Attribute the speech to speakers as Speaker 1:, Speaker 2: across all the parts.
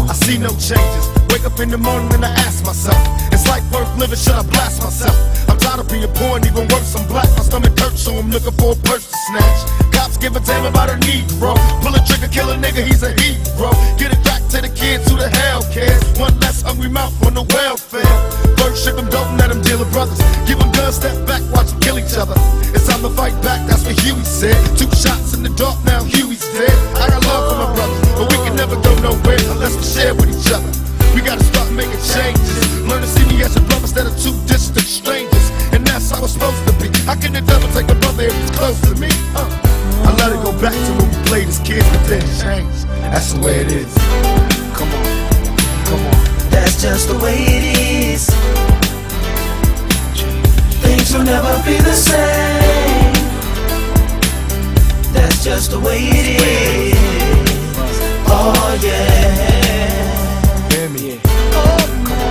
Speaker 1: I see no changes. Wake up in the morning and I ask myself, is life worth living? Should I blast myself? I'm tired of being poor and even worse, I'm black. My stomach hurts, so I'm looking for a purse to snatch. Cops give a damn about a Negro. Pull a trigger, kill a nigga, he's a hero. Get it back to the kids, who the hell cares? One less hungry mouth on the welfare. First ship them, don't let them deal with brothers. Give them guns, step back, watch them kill each other. It's time to fight back, that's what Huey said. 2 shots in the dark, now Huey's dead. I got love for my brothers, but we can never go nowhere unless we share with each other. We gotta start making changes. Learn to see me as a brother instead of 2 distant strangers. And that's how it's supposed to be. How can the devil take a brother if he's close to me? I let it go back to when we played as kids, but then it changed. That's the way it is. Come on, come on.
Speaker 2: That's just the way it is. Things will never be the same. That's just the way it is. Oh yeah.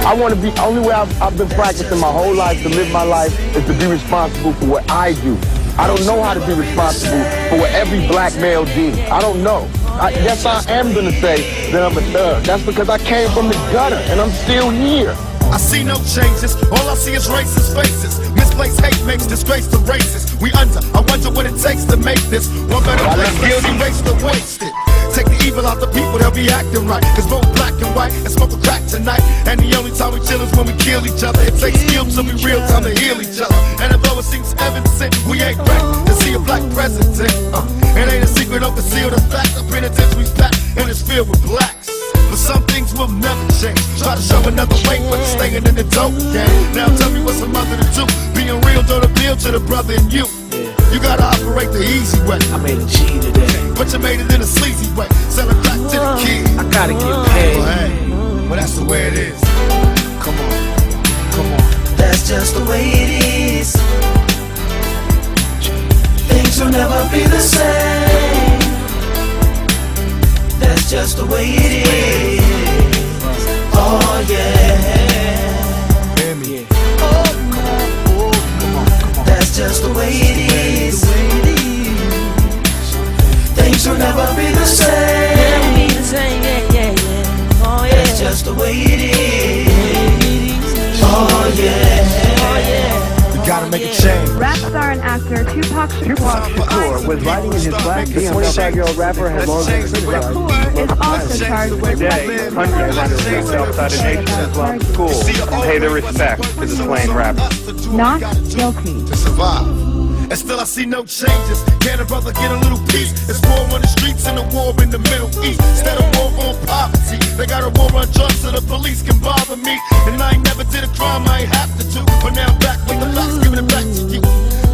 Speaker 3: I want to be, only way I've been practicing my whole life to live my life is to be responsible for what I do. I don't know how to be responsible for what every black male did. I don't know. Yes, I am going to say that I'm a thug. That's because I came from the gutter and I'm still here.
Speaker 1: I see no changes, all I see is racist faces. Misplaced hate makes disgrace to races. We under, I wonder what it takes to make this one better place. Guilty race to waste it. Take the evil out the people, they'll be acting right. Cause both black and white and smoke a crack tonight. And the only time we chill is when we kill each other. It takes skill to be real time to heal each other. And although it seems evident, we ain't ready to see a black president. It ain't a secret, don't conceal the fact. The penitentiary's packed and it's filled with blacks. But some things will never change. Try to show another way, but you're staying in the dope game. Now tell me what's a mother to do. Being real don't appeal to the brother in you. You gotta operate the easy way.
Speaker 4: I made a G today,
Speaker 1: but you made it in a sleazy way. Sell it back to the kid.
Speaker 4: I gotta get paid.
Speaker 1: Well, hey, well that's the way it is. Come on, come on.
Speaker 2: That's just the way it is. Things will never be the same. That's just the way it is. Oh yeah. That's just the way it is. Things will never be the same. That's just the way it is. Oh yeah.
Speaker 1: You gotta make a change.
Speaker 5: Rap star and actor Tupac Shakur
Speaker 3: was riding in his black. The 25-year-old rapper had long been criticized.
Speaker 5: is also charged with
Speaker 6: Today, hundreds of students outside of Nation Islam School pay their respect to the slain rapper.
Speaker 5: not guilty.
Speaker 1: To survive. And still I see no changes. Can a brother get a little peace? It's war on the streets and a war in the Middle East. Instead of war on poverty, they got a war on drugs so the police can bother me. And I ain't never did a crime I ain't have to do. But now I'm back with the facts, giving it back to you.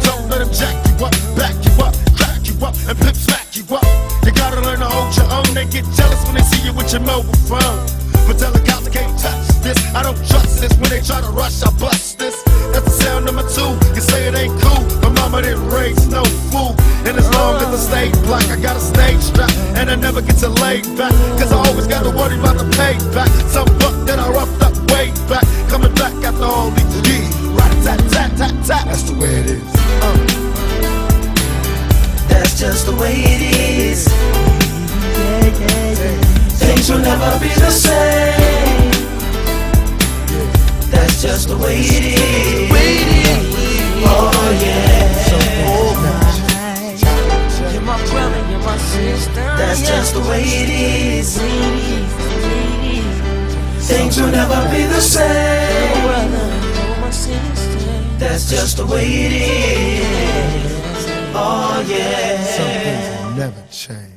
Speaker 1: Don't let them jack you up, back you up, crack you up, and pimp smack you up. You gotta learn to hold your own. They get jealous when they see you with your mobile phone. But tell the cops I can't touch this. I don't trust this. When they try to rush, I bust this. That's the sound number 2. You say it ain't cool, but mama didn't raise no fool. And as long as I stay black, I got a stage strap, and I never get to lay back. Cause I always gotta worry about the payback. Some buck that I roughed up way back, coming back after all these years. Rat-a-tat-tat-tat-tat. That's the way it is.
Speaker 2: That's just the way it is. Things will never be the same. That's just the way it is. Oh yeah.
Speaker 4: You're my brother, you're my sister.
Speaker 2: That's just the way it is. Things will never be the same. That's just the way it is. Oh yeah.
Speaker 1: Some things will never change.